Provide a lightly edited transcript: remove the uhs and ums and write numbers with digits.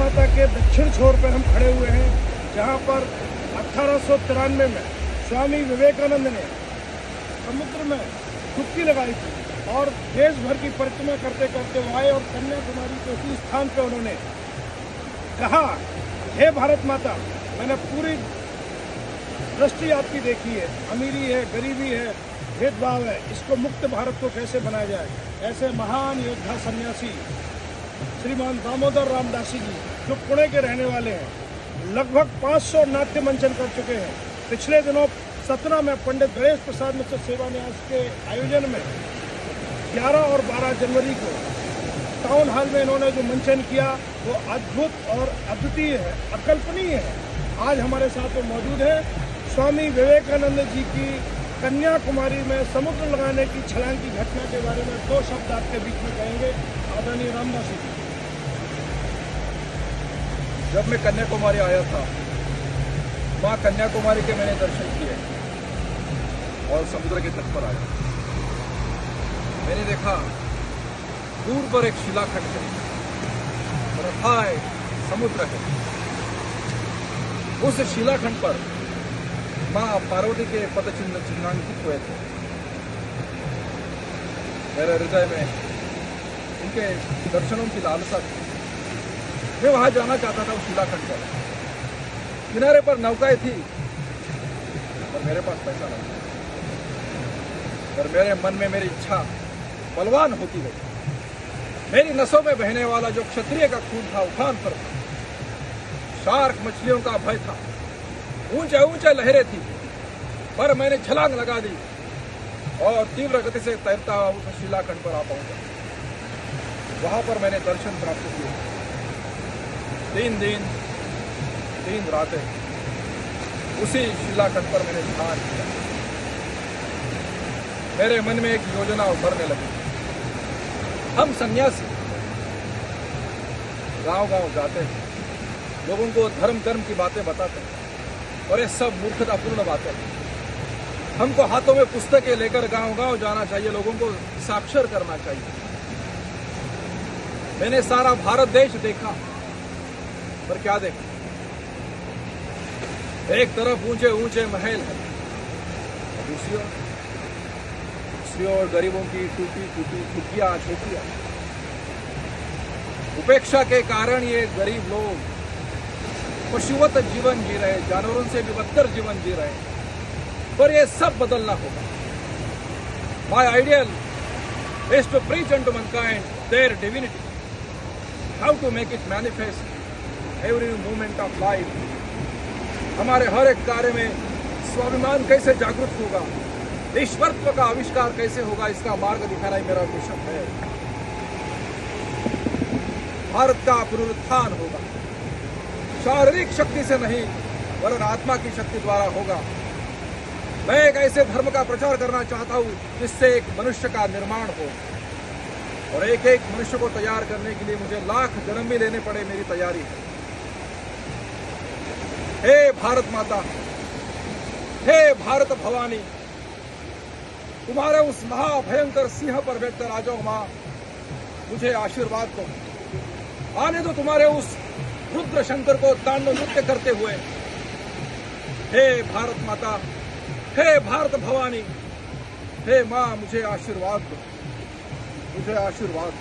माता के दक्षिण छोर पर हम खड़े हुए हैं, जहां पर 1893 में स्वामी विवेकानंद ने समुद्र में डुबकी लगाई थी और देश भर की परिक्रमा करते करते वो आए और कन्याकुमारी के उसी स्थान पर उन्होंने कहा, हे भारत माता, मैंने पूरी दृष्टि आपकी देखी है, अमीरी है, गरीबी है, भेदभाव है, इसको मुक्त भारत को कैसे बनाया जाए। ऐसे महान योद्धा सन्यासी श्रीमान दामोदर रामदासी जी, जो पुणे के रहने वाले हैं, लगभग 500 नाट्य मंचन कर चुके हैं। पिछले दिनों सतना में पंडित गणेश प्रसाद मिश्र सेवा न्यास के आयोजन में 11 और 12 जनवरी को टाउन हॉल में इन्होंने जो मंचन किया वो अद्भुत और अद्वितीय है, अकल्पनीय है। आज हमारे साथ वो मौजूद है। स्वामी विवेकानंद जी की कन्याकुमारी में समुद्र लगाने की छलांग की घटना के बारे में 2 शब्द आपके बीच में कहेंगे। आदरणीय रामदासी जी। जब मैं कन्याकुमारी आया था, माँ कन्याकुमारी के मैंने दर्शन किए और समुद्र के तट पर आया। मैंने देखा दूर पर एक शिलाखंड है और अथाह समुद्र है। उस शिलाखंड पर माँ पार्वती के पदचिन्ह चिन्हांकित हुए थे। मेरे हृदय में उनके दर्शनों की लालसा थी। मैं वहां जाना चाहता था उस शिलाखंड पर। किनारे पर नौकाएं थी पर मेरे पास पैसा नहीं था। पर मेरे मन में मेरी इच्छा बलवान होती गई। मेरी नसों में बहने वाला जो क्षत्रिय का खून था उफान पर था। शार्क मछलियों का भय था, ऊंचे ऊंचे लहरें थी, पर मैंने छलांग लगा दी और तीव्र गति से तैरता हुआ उस शिलाखंड पर आ पहुंचा। वहां पर मैंने दर्शन प्राप्त किए। 3 दिन 3 रातें उसी शिलाखंड पर मैंने ध्यान किया। मेरे मन में एक योजना उभरने लगी। हम सन्यासी गांव-गांव जाते हैं, लोगों को धर्म की बातें बताते हैं और ये सब मूर्खतापूर्ण बातें हैं। हमको हाथों में पुस्तकें लेकर गांव-गांव जाना चाहिए, लोगों को साक्षर करना चाहिए। मैंने सारा भारत देश देखा, पर क्या देखा? एक तरफ ऊंचे ऊंचे महल है, दूसरी ओर गरीबों की टूटी फूटी झुग्गियां झोपड़ियां। उपेक्षा के कारण ये गरीब लोग पशुवत जीवन जी रहे, जानवरों से भी बदतर जीवन जी रहे, पर ये सब बदलना होगा। My ideal is to preach unto mankind their divinity, how to make it manifest every moment of life. हमारे हर एक कार्य में स्वाभिमान कैसे जागृत होगा, ईश्वरत्व का आविष्कार कैसे होगा, इसका मार्ग दिखाना ही मेरा मिशन है। भारत का पुनरुत्थान होगा, शारीरिक शक्ति से नहीं वरन आत्मा की शक्ति द्वारा होगा। मैं एक ऐसे धर्म का प्रचार करना चाहता हूं जिससे एक मनुष्य का निर्माण हो, और एक एक मनुष्य को तैयार करने के लिए मुझे लाख जन्म भी लेने पड़े, मेरी तैयारी है। हे भारत माता, हे भारत भवानी, तुम्हारे उस महाभयंकर सिंह पर बैठकर आ जाओ मां, मुझे आशीर्वाद दो। आने दो तुम्हारे उस रुद्र शंकर को तांडव नृत्य करते हुए। हे भारत माता, हे भारत भवानी, हे मां, मुझे आशीर्वाद दो, मुझे आशीर्वाद